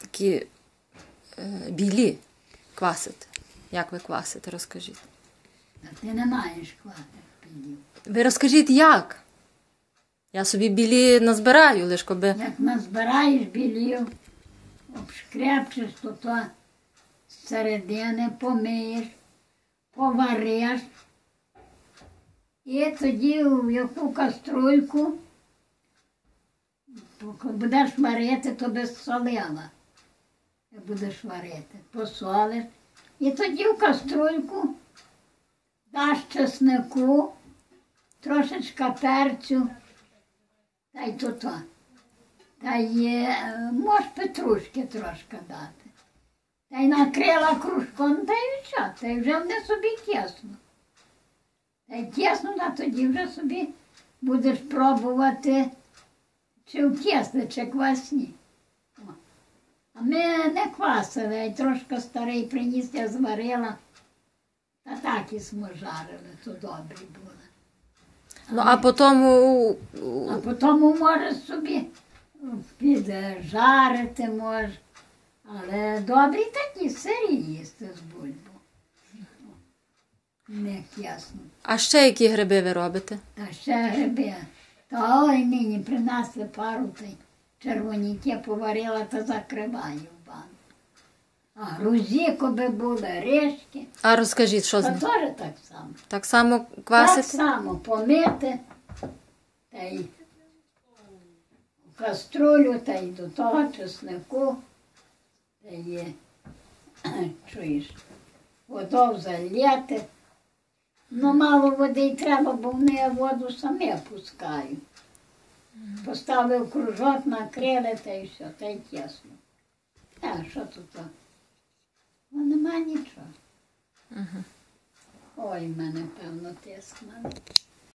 такі білі квасите. Як ви квасите, розкажіть. Ти не маєш квасити білів. Ви розкажіть, як? Я собі білі назбираю, лиш коби... Як назбираєш білів, обшкрепчеш, то з середини помиєш, повариш. І тоді в яку каструльку, поки будеш варити, то без солила. Будеш варити, посолиш. І тоді в каструльку даш чеснику, трошечка перцю, та й то. Та й можеш петрушки трошки дати. Та й накрила кружком, та й все, та й вже вони собі тісно. Та й тісно, а тоді вже собі будеш пробувати, чи в тісні, чи квасні. А ми не квасили, а й трошки старий приніс, я зварила, та так і смажарили, то добрі були. Ну, а потім... А потім можеш собі піджарити, може. Але добрі такі сирі їсти з бульбу. Не ясно. А ще які гриби ви робите? Та ще гриби. Та ой, нині принесли пару, та й червоніки поварила та закриваю в банку. А грузі, коби були, рижки. А розкажіть, що з Та ним? теж так само. Так само Так квасите? само помити, та й в каструлю, та й до того чеснику, та й, чуєш, воду залити. Ну, мало води й треба, бо вони воду самі пускають. Поставив кружок, накрили, та й все, та й тісно. А що тут? Ну, нема нічого. Ой, в мене, певно, тиск.